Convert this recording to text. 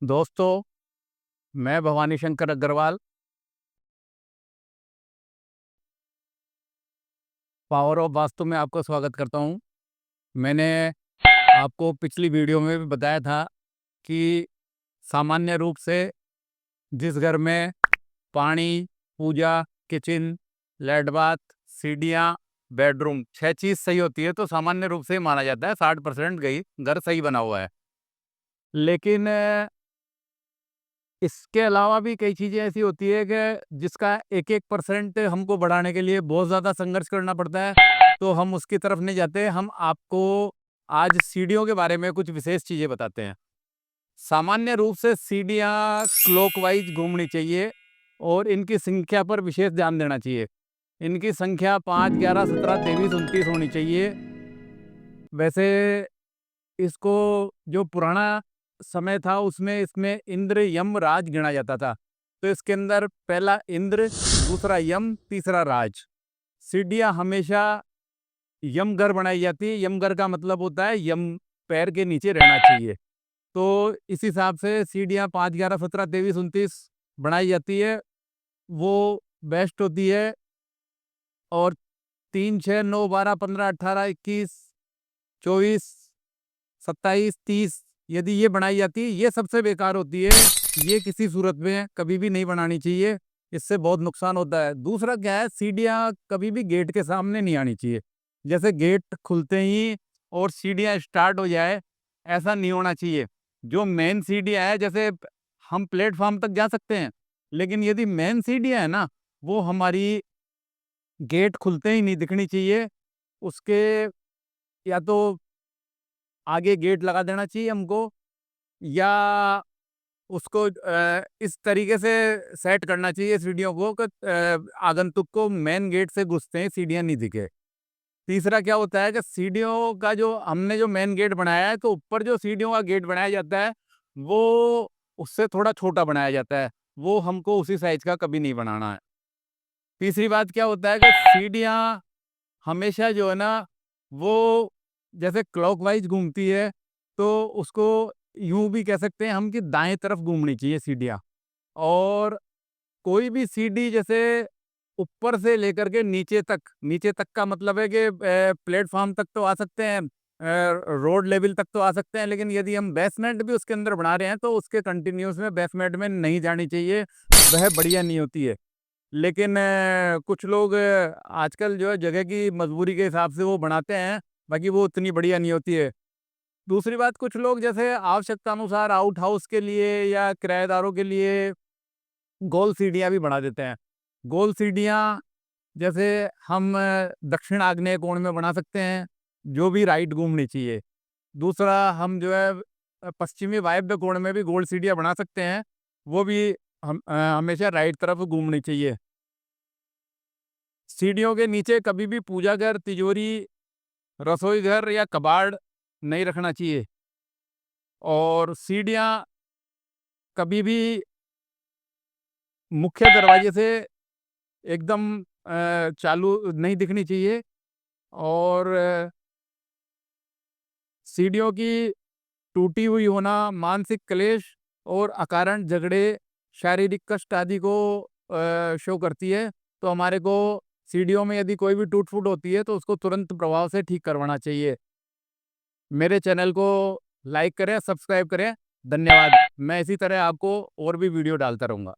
दोस्तों, मैं Bhavani Shankar Agarwal power of vastu में आपका स्वागत करता हूँ। मैंने आपको पिछली वीडियो में भी बताया था कि सामान्य रूप से जिस घर में पानी, पूजा, किचन, लेट बाथ, सीढ़ियाँ, बेडरूम 6 चीज़ सही होती है तो सामान्य रूप से माना जाता है 60% गई घर सही बना हुआ है। लेकिन इसके अलावा भी कई चीज़ें ऐसी होती है कि जिसका 1-1% हमको बढ़ाने के लिए बहुत ज़्यादा संघर्ष करना पड़ता है, तो हम उसकी तरफ नहीं जाते। हम आपको आज सीढ़ियों के बारे में कुछ विशेष चीज़ें बताते हैं। सामान्य रूप से सीढ़ियाँ क्लॉकवाइज़ घूमनी चाहिए और इनकी संख्या पर विशेष ध्यान देना चाहिए। इनकी संख्या 5, 11, 17, 23, 29 होनी चाहिए। वैसे इसको जो पुराना समय था उसमें इसमें इंद्र, यम, राज गिना जाता था। तो इसके अंदर पहला इंद्र, दूसरा यम, तीसरा राज। सीढ़ियाँ हमेशा यमगर बनाई जाती है। यमगर का मतलब होता है यम पैर के नीचे रहना चाहिए। तो इस हिसाब से सीढ़ियाँ 5, 11, 17, 23, 29 बनाई जाती है। वो बेस्ट होती है। और 3, 6, 9, 12, 15, 18, 21, 24, 27, 30 यदि ये बनाई जाती है, ये सबसे बेकार होती है। ये किसी सूरत में कभी भी नहीं बनानी चाहिए, इससे बहुत नुकसान होता है। दूसरा क्या है, सीढ़ियाँ कभी भी गेट के सामने नहीं आनी चाहिए। जैसे गेट खुलते ही और सीढ़ियाँ स्टार्ट हो जाए, ऐसा नहीं होना चाहिए। जो मेन सीढ़ियाँ हैं, जैसे हम प्लेटफ़ॉर्म तक जा सकते हैं, लेकिन यदि मेन सीढ़ियाँ हैं ना, वो हमारी गेट खुलते ही नहीं दिखनी चाहिए। उसके या तो आगे गेट लगा देना चाहिए हमको, या उसको इस तरीके से सेट करना चाहिए सीढ़ियों को कि आगंतुक को मेन गेट से घुसते ही सीढ़ियाँ नहीं दिखे। तीसरा क्या होता है कि सीढ़ियों का जो हमने जो मेन गेट बनाया है, तो ऊपर जो सीढ़ियों का गेट बनाया जाता है, वो उससे थोड़ा छोटा बनाया जाता है। वो हमको उसी साइज़ का कभी नहीं बनाना है। तीसरी बात क्या होता है कि सीढ़ियाँ हमेशा जो है ना, वो जैसे क्लॉकवाइज़ घूमती है, तो उसको यूँ भी कह सकते हैं हम कि दाएँ तरफ घूमनी चाहिए सीढ़ियाँ। और कोई भी सीढ़ी जैसे ऊपर से लेकर के नीचे तक का मतलब है कि प्लेटफ़ॉर्म तक तो आ सकते हैं, रोड लेवल तक तो आ सकते हैं, लेकिन यदि हम बेसमेंट भी उसके अंदर बना रहे हैं, तो उसके कंटीन्यूअस में बेसमेंट में नहीं जानी चाहिए, वह बढ़िया नहीं होती है। लेकिन कुछ लोग आजकल जो है जगह की मजबूरी के हिसाब से वो बनाते हैं, बाकी वो उतनी बढ़िया नहीं होती है। दूसरी बात, कुछ लोग जैसे आवश्यकता अनुसार आउट हाउस के लिए या किराएदारों के लिए गोल सीढ़ियाँ भी बना देते हैं। गोल सीढ़ियाँ जैसे हम दक्षिण आग्नेय कोण में बना सकते हैं, जो भी राइट घूमनी चाहिए। दूसरा, हम जो है पश्चिमी वायव्य कोण में भी गोल सीढ़ियाँ बना सकते हैं, वो भी हमेशा राइट तरफ घूमनी चाहिए। सीढ़ियों के नीचे कभी भी पूजा घर, तिजोरी, रसोई घर या कबाड़ नहीं रखना चाहिए। और सीढ़ियाँ कभी भी मुख्य दरवाजे से एकदम चालू नहीं दिखनी चाहिए। और सीढ़ियों की टूटी हुई होना, मानसिक क्लेश और अकारण झगड़े, शारीरिक कष्ट आदि को शो करती है। तो हमारे को सीढ़ियों में यदि कोई भी टूट-फूट होती है, तो उसको तुरंत प्रभाव से ठीक करवाना चाहिए। मेरे चैनल को लाइक करें, सब्सक्राइब करें। धन्यवाद। मैं इसी तरह आपको और भी वीडियो डालता रहूँगा।